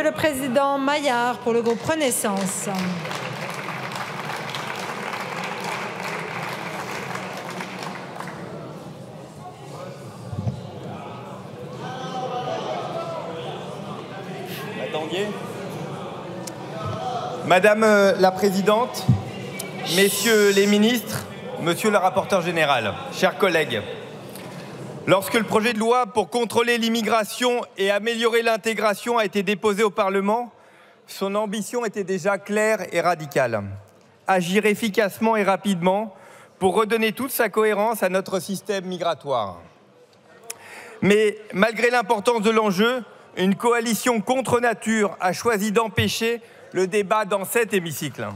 le Président Maillard pour le groupe Renaissance. Madame la Présidente, Messieurs les ministres, Monsieur le rapporteur général, chers collègues, lorsque le projet de loi pour contrôler l'immigration et améliorer l'intégration a été déposé au Parlement, son ambition était déjà claire et radicale. Agir efficacement et rapidement pour redonner toute sa cohérence à notre système migratoire. Mais malgré l'importance de l'enjeu, une coalition contre nature a choisi d'empêcher le débat dans cet hémicycle.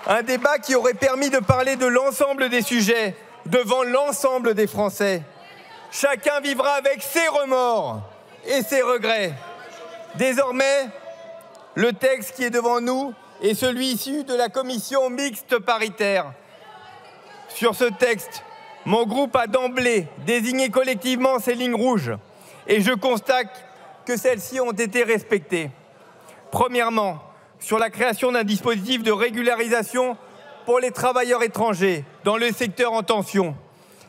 Un débat qui aurait permis de parler de l'ensemble des sujets devant l'ensemble des Français. Chacun vivra avec ses remords et ses regrets. Désormais, le texte qui est devant nous est celui issu de la commission mixte paritaire. Sur ce texte, mon groupe a d'emblée désigné collectivement ses lignes rouges et je constate que celles-ci ont été respectées. Premièrement, sur la création d'un dispositif de régularisation pour les travailleurs étrangers dans le secteur en tension.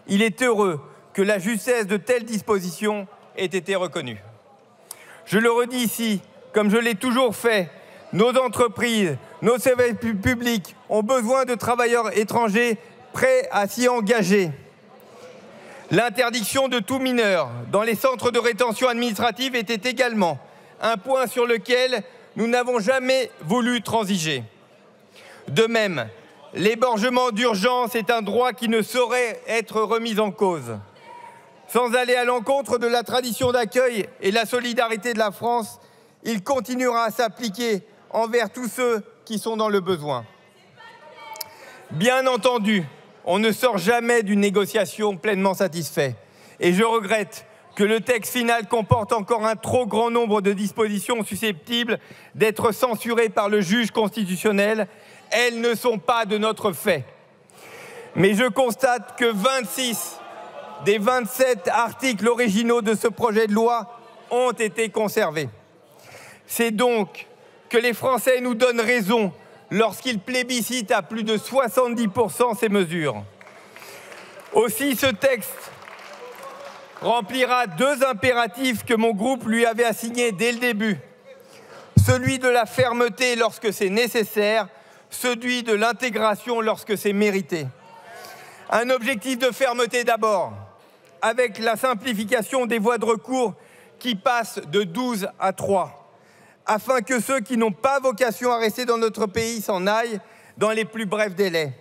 Il est heureux que la justesse de telles dispositions ait été reconnue. Je le redis ici, comme je l'ai toujours fait, nos entreprises, nos services publics ont besoin de travailleurs étrangers prêts à s'y engager. L'interdiction de tout mineur dans les centres de rétention administrative était également un point sur lequel nous n'avons jamais voulu transiger. De même, l'hébergement d'urgence est un droit qui ne saurait être remis en cause. Sans aller à l'encontre de la tradition d'accueil et la solidarité de la France, il continuera à s'appliquer envers tous ceux qui sont dans le besoin. Bien entendu, on ne sort jamais d'une négociation pleinement satisfait. Et je regrette que le texte final comporte encore un trop grand nombre de dispositions susceptibles d'être censurées par le juge constitutionnel. Elles ne sont pas de notre fait. Mais je constate que 26 des 27 articles originaux de ce projet de loi ont été conservés. C'est donc que les Français nous donnent raison lorsqu'ils plébiscitent à plus de 70% ces mesures. Aussi, ce texte remplira deux impératifs que mon groupe lui avait assignés dès le début. Celui de la fermeté lorsque c'est nécessaire, celui de l'intégration lorsque c'est mérité. Un objectif de fermeté d'abord, avec la simplification des voies de recours qui passent de 12 à 3, afin que ceux qui n'ont pas vocation à rester dans notre pays s'en aillent dans les plus brefs délais.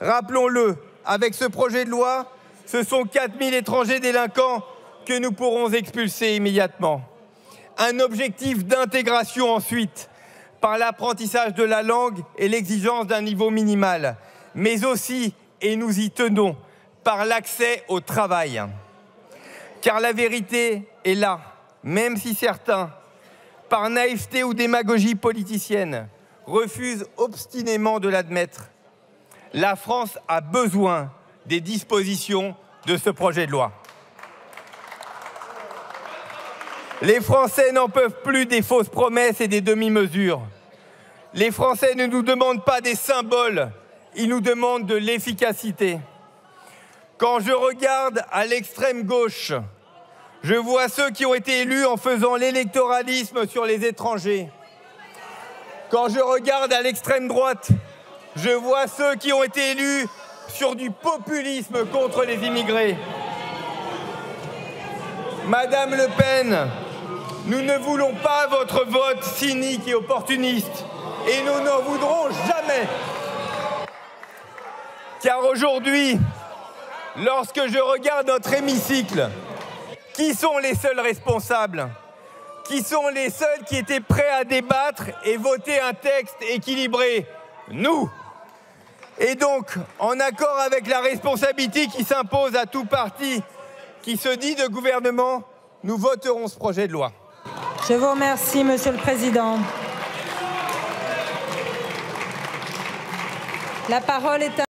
Rappelons-le, avec ce projet de loi, ce sont 4000 étrangers délinquants que nous pourrons expulser immédiatement. Un objectif d'intégration ensuite, par l'apprentissage de la langue et l'exigence d'un niveau minimal, mais aussi, et nous y tenons, par l'accès au travail. Car la vérité est là, même si certains, par naïveté ou démagogie politicienne, refusent obstinément de l'admettre. La France a besoin des dispositions de ce projet de loi. Les Français n'en peuvent plus des fausses promesses et des demi-mesures. Les Français ne nous demandent pas des symboles, ils nous demandent de l'efficacité. Quand je regarde à l'extrême gauche, je vois ceux qui ont été élus en faisant l'électoralisme sur les étrangers. Quand je regarde à l'extrême droite, je vois ceux qui ont été élus sur du populisme contre les immigrés. Madame Le Pen, nous ne voulons pas votre vote cynique et opportuniste, et nous n'en voudrons jamais. Car aujourd'hui, lorsque je regarde notre hémicycle, qui sont les seuls responsables? Qui sont les seuls qui étaient prêts à débattre et voter un texte équilibré? Nous. Et donc, en accord avec la responsabilité qui s'impose à tout parti qui se dit de gouvernement, nous voterons ce projet de loi. Je vous remercie, Monsieur le Président. La parole est à